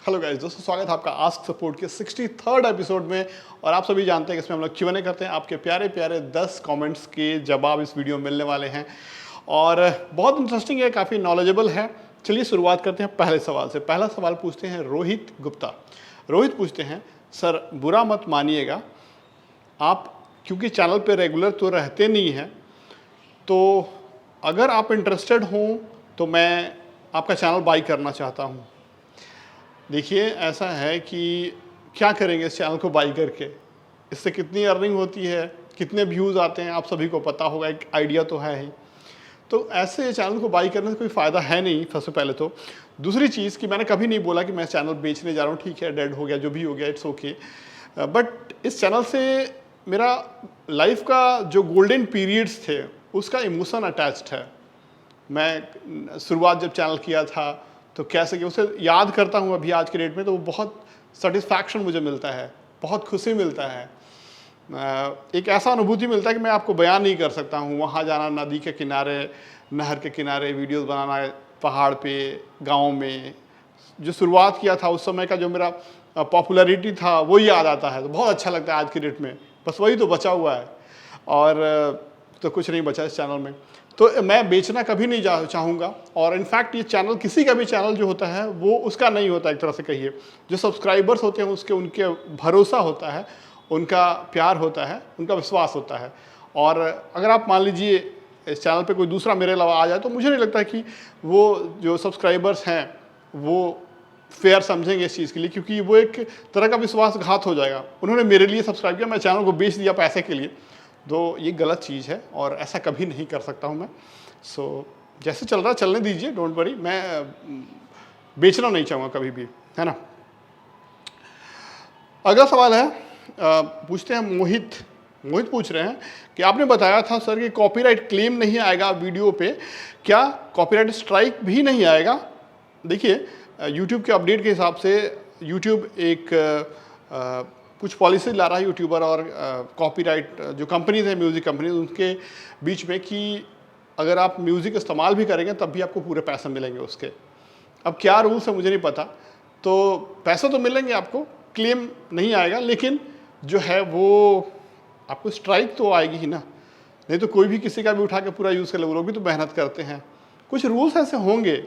Hello guys, दोस्तों स्वागत है आपका आस्क सपोर्ट के 63rd एपिसोड में। और आप सभी जानते हैं कि इसमें हम लोग Q&A करते हैं। आपके प्यारे प्यारे 10 कमेंट्स के जवाब इस वीडियो में मिलने वाले हैं और बहुत इंटरेस्टिंग है, काफ़ी नॉलेजेबल है। चलिए शुरुआत करते हैं पहले सवाल से। पहला सवाल पूछते हैं रोहित गुप्ता। रोहित पूछते हैं, सर बुरा मत मानिएगा, आप क्योंकि चैनल पे रेगुलर तो रहते नहीं हैं, तो अगर आप इंटरेस्टेड हों तो मैं आपका चैनल बाई करना चाहता हूँ। देखिए, ऐसा है कि क्या करेंगे इस चैनल को बाई करके, इससे कितनी अर्निंग होती है, कितने व्यूज़ आते हैं, आप सभी को पता होगा, एक आइडिया तो है ही। तो ऐसे चैनल को बाई करने से कोई फ़ायदा है नहीं, सबसे पहले तो। दूसरी चीज़ कि मैंने कभी नहीं बोला कि मैं चैनल बेचने जा रहा हूँ, ठीक है, डेड हो गया, जो भी हो गया, इट्स ओके। बट इस चैनल से मेरा लाइफ का जो गोल्डन पीरियड्स थे, उसका इमोशन अटैच्ड है। मैं शुरुआत जब चैनल किया था तो कैसे कि उसे याद करता हूँ अभी आज के डेट में, तो वो बहुत सेटिस्फैक्शन मुझे मिलता है, बहुत खुशी मिलता है। एक ऐसा अनुभूति मिलता है कि मैं आपको बयान नहीं कर सकता हूँ। वहाँ जाना, नदी के किनारे, नहर के किनारे वीडियोस बनाना, पहाड़ पे, गांव में जो शुरुआत किया था उस समय का जो मेरा पॉपुलैरिटी था वो याद आता है, तो बहुत अच्छा लगता है आज की डेट में। बस वही तो बचा हुआ है और तो कुछ नहीं बचा इस चैनल में। तो मैं बेचना कभी नहीं चाहूँगा। और इनफैक्ट ये चैनल, किसी का भी चैनल जो होता है वो उसका नहीं होता, एक तरह से कहिए। जो सब्सक्राइबर्स होते हैं उसके, उनके भरोसा होता है, उनका प्यार होता है, उनका विश्वास होता है। और अगर आप मान लीजिए इस चैनल पे कोई दूसरा मेरे अलावा आ जाए तो मुझे नहीं लगता कि वो जो सब्सक्राइबर्स हैं वो फेयर समझेंगे इस चीज़ के लिए, क्योंकि वो एक तरह का विश्वासघात हो जाएगा। उन्होंने मेरे लिए सब्सक्राइब किया, मैं चैनल को बेच दिया पैसे के लिए, तो ये गलत चीज़ है और ऐसा कभी नहीं कर सकता हूँ मैं। सो जैसे चल रहा है चलने दीजिए, डोंट वरी। मैं बेचना नहीं चाहूँगा कभी भी, है ना। अगला सवाल है, पूछते हैं मोहित। मोहित पूछ रहे हैं कि आपने बताया था सर कि कॉपीराइट क्लेम नहीं आएगा वीडियो पे, क्या कॉपीराइट स्ट्राइक भी नहीं आएगा? देखिए, यूट्यूब के अपडेट के हिसाब से यूट्यूब एक कुछ पॉलिसी ला रहा है यूट्यूबर और कॉपीराइट जो कंपनीज हैं, म्यूज़िक कंपनीज, उनके बीच में कि अगर आप म्यूज़िक इस्तेमाल भी करेंगे तब भी आपको पूरे पैसे मिलेंगे उसके। अब क्या रूल्स है मुझे नहीं पता। तो पैसे तो मिलेंगे आपको, क्लेम नहीं आएगा, लेकिन जो है वो आपको स्ट्राइक तो आएगी ही ना। नहीं तो कोई भी किसी का भी उठा के पूरा यूज़ कर ले, वो लोग भी तो मेहनत करते हैं। कुछ रूल्स ऐसे होंगे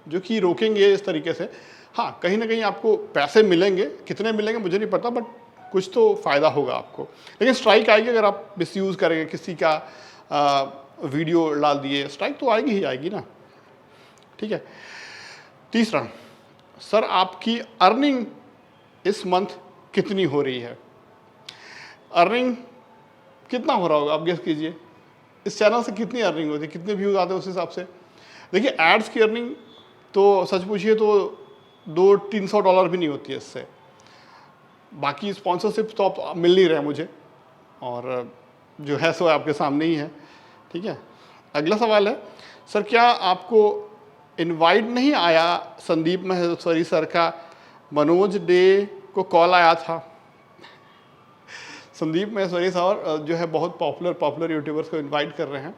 जो कि रोकेंगे इस तरीके से। हाँ, कहीं ना कहीं आपको पैसे मिलेंगे, कितने मिलेंगे मुझे नहीं पता, बट कुछ तो फ़ायदा होगा आपको। लेकिन स्ट्राइक आएगी अगर आप मिसयूज़ करेंगे, किसी का वीडियो डाल दिए, स्ट्राइक तो आएगी ही आएगी ना। ठीक है। तीसरा, सर आपकी अर्निंग इस मंथ कितनी हो रही है? अर्निंग कितना हो रहा होगा आप गेस कीजिए। इस चैनल से कितनी अर्निंग होती है, कितने व्यूज़ आते हैं उस हिसाब से। देखिए, एड्स की अर्निंग तो सच पूछिए तो $200-300 भी नहीं होती है इससे। बाकी स्पॉन्सरशिप तो आप मिल नहीं रहे मुझे, और जो है सो आपके सामने ही है। ठीक है। अगला सवाल है, सर क्या आपको इनवाइट नहीं आया संदीप महेश्वरी सर का? मनोज डे को कॉल आया था। संदीप महेश्वरी सर जो है बहुत पॉपुलर यूट्यूबर्स को इनवाइट कर रहे हैं,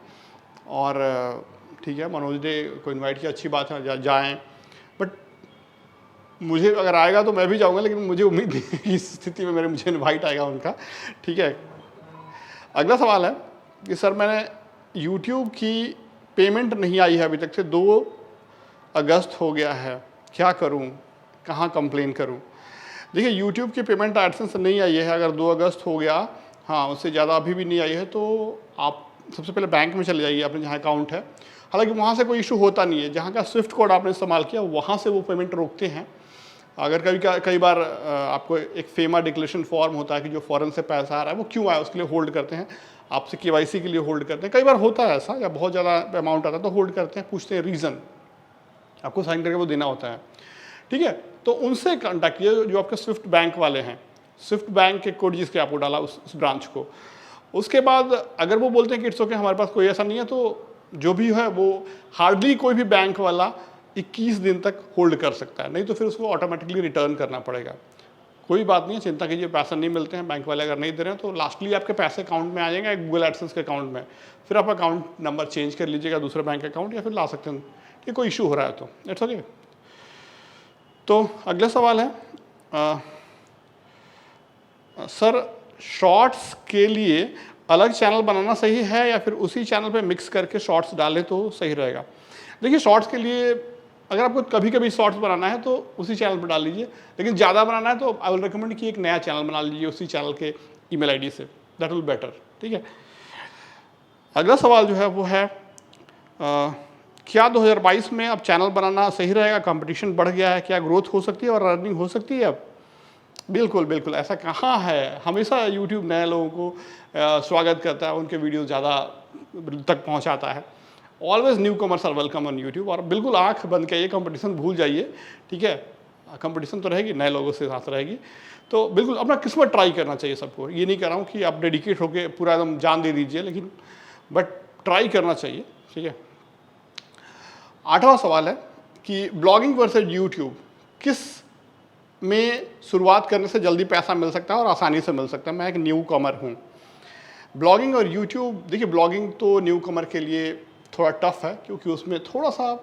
और ठीक है, मनोज डे को इनवाइट किया, अच्छी बात है, जाएँ। बट मुझे अगर आएगा तो मैं भी जाऊंगा, लेकिन मुझे उम्मीद नहीं है कि इस स्थिति में मुझे इनवाइट आएगा उनका। ठीक है। अगला सवाल है कि सर मैंने YouTube की पेमेंट नहीं आई है अभी तक से, 2 अगस्त हो गया है, क्या करूं, कहां कंप्लेन करूं? देखिए, YouTube की पेमेंट एडसेंस से नहीं आई है। अगर 2 अगस्त हो गया, हाँ, उससे ज़्यादा अभी भी नहीं आई है, तो आप सबसे पहले बैंक में चले जाइए अपने जहाँ अकाउंट है। हालांकि वहाँ से कोई इशू होता नहीं है, जहाँ का स्विफ्ट कोड आपने इस्तेमाल किया वहाँ से वो पेमेंट रोकते हैं। अगर कई बार आपको एक फेमा डिक्लेरेशन फॉर्म होता है कि जो फॉरेन से पैसा आ रहा है वो क्यों आया, उसके लिए होल्ड करते हैं, आपसे KYC के लिए होल्ड करते हैं। कई बार होता है ऐसा, या बहुत ज़्यादा अमाउंट आता है तो होल्ड करते हैं, पूछते हैं रीज़न, आपको साइन करके वो देना होता है। ठीक है। तो उनसे कॉन्टैक्ट कीजिए जो आपके स्विफ्ट बैंक वाले हैं, स्विफ्ट बैंक के कोड जिसके आपको डाला उस ब्रांच को। उसके बाद अगर वो बोलते हैं कि इट्स ओके, हमारे पास कोई ऐसा नहीं है, तो जो भी है वो हार्डली कोई भी बैंक वाला 21 दिन तक होल्ड कर सकता है, नहीं तो फिर उसको ऑटोमेटिकली रिटर्न करना पड़ेगा। कोई बात नहीं है, चिंता कीजिए, पैसे नहीं मिलते हैं, बैंक वाले अगर नहीं दे रहे हैं तो लास्टली आपके पैसे अकाउंट में आ जाएंगे, गूगल एडसेंस के अकाउंट में। फिर आप अकाउंट नंबर चेंज कर लीजिएगा दूसरे बैंक अकाउंट, या फिर ला सकते हैं, कि कोई इशू हो रहा है तो इट्स ओके। तो अगला सवाल है सर शॉर्ट्स के लिए अलग चैनल बनाना सही है या फिर उसी चैनल पे मिक्स करके शॉर्ट्स डालें तो सही रहेगा? देखिए शॉर्ट्स के लिए अगर आपको कभी कभी शॉर्ट्स बनाना है तो उसी चैनल पर डाल लीजिए, लेकिन ज़्यादा बनाना है तो आई विल रिकमेंड कि एक नया चैनल बना लीजिए उसी चैनल के ईमेल आईडी से, दैट विल बेटर। ठीक है, अगला सवाल जो है वो है क्या 2022 में अब चैनल बनाना सही रहेगा? कंपटीशन बढ़ गया है, क्या ग्रोथ हो सकती है और अर्निंग हो सकती है अब? बिल्कुल बिल्कुल, ऐसा कहाँ है, हमेशा यूट्यूब नए लोगों को स्वागत करता है, उनके वीडियो ज़्यादा तक पहुँचाता है। Always newcomers are welcome on YouTube, और बिल्कुल आंख बंद के ये कंपटीशन भूल जाइए। ठीक है, कंपटीशन तो रहेगी, नए लोगों से साथ रहेगी, तो बिल्कुल अपना किस्मत ट्राई करना चाहिए सबको। ये नहीं कह रहा हूँ कि आप डेडिकेट होकर पूरा एकदम जान दे दीजिए, लेकिन बट ट्राई करना चाहिए। ठीक है, 8वां सवाल है कि ब्लॉगिंग वर्सेस यूट्यूब किस में शुरुआत करने से जल्दी पैसा मिल सकता है और आसानी से मिल सकता है? मैं एक न्यू कमर हूँ, ब्लॉगिंग और यूट्यूब। देखिए ब्लॉगिंग तो न्यू कमर के लिए थोड़ा टफ है, क्योंकि उसमें थोड़ा सा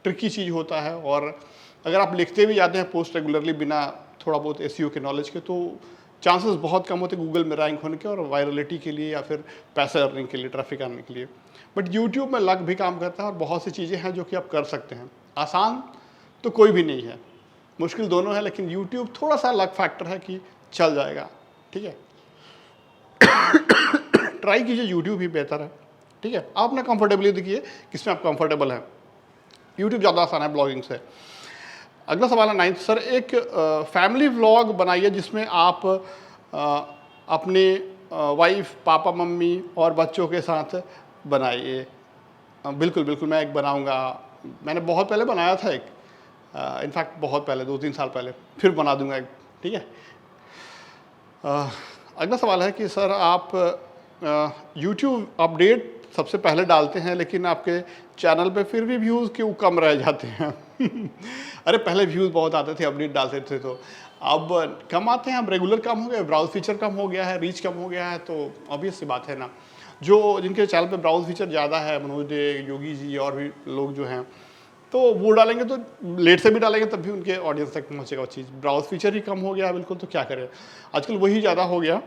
ट्रिकी चीज़ होता है, और अगर आप लिखते भी जाते हैं पोस्ट रेगुलरली बिना थोड़ा बहुत एसईओ के नॉलेज के, तो चांसेस बहुत कम होते हैं गूगल में रैंक होने के और वायरलिटी के लिए या फिर पैसे अर्निंग के लिए, ट्रैफिक आने के लिए। बट यूट्यूब में लक भी काम करता है और बहुत सी चीज़ें हैं जो कि आप कर सकते हैं। आसान तो कोई भी नहीं है, मुश्किल दोनों है, लेकिन यूट्यूब थोड़ा सा लक फैक्टर है कि चल जाएगा। ठीक है, ट्राई कीजिए, यूट्यूब ही बेहतर है। ठीक है, आप अपना कंफर्टेबली देखिए किसमें आप कंफर्टेबल हैं, यूट्यूब ज़्यादा आसान है ब्लॉगिंग से। अगला सवाल है 9th, सर एक फैमिली व्लॉग बनाइए जिसमें आप अपने वाइफ, पापा, मम्मी और बच्चों के साथ बनाइए। बिल्कुल बिल्कुल, मैं एक बनाऊंगा, मैंने बहुत पहले बनाया था एक, इनफैक्ट बहुत पहले, 2-3 साल पहले, फिर बना दूंगा एक। ठीक है, अगला सवाल है कि सर आप यूट्यूब अपडेट सबसे पहले डालते हैं, लेकिन आपके चैनल पे फिर भी व्यूज़ क्यों कम रह जाते हैं? अरे पहले व्यूज़ बहुत आते थे, अपडेट डालते थे तो अब कम आते हैं, अब रेगुलर कम हो गया, ब्राउज फीचर कम हो गया है, रीच कम हो गया है, तो ऑब्वियस सी बात है ना। जो जिनके चैनल पे ब्राउज फीचर ज़्यादा है, मनोज डे, योगी जी और भी लोग जो हैं, तो वो डालेंगे तो लेट से भी डालेंगे तब भी उनके ऑडियंस तक पहुँचेगा वो चीज़। ब्राउज फीचर ही कम हो गया बिल्कुल, तो क्या करें, आजकल वही ज़्यादा हो गया।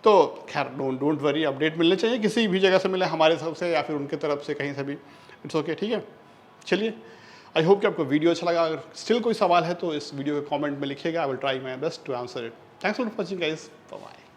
तो खैर डोंट वरी, अपडेट मिलने चाहिए, किसी भी जगह से मिले, हमारे तरफ से या फिर उनके तरफ से, कहीं से भी, इट्स ओके। ठीक है, चलिए, आई होप कि आपको वीडियो अच्छा लगा। अगर स्टिल कोई सवाल है तो इस वीडियो के कमेंट में लिखिएगा, I will try my best to answer it. Thanks for watching guys, bye bye.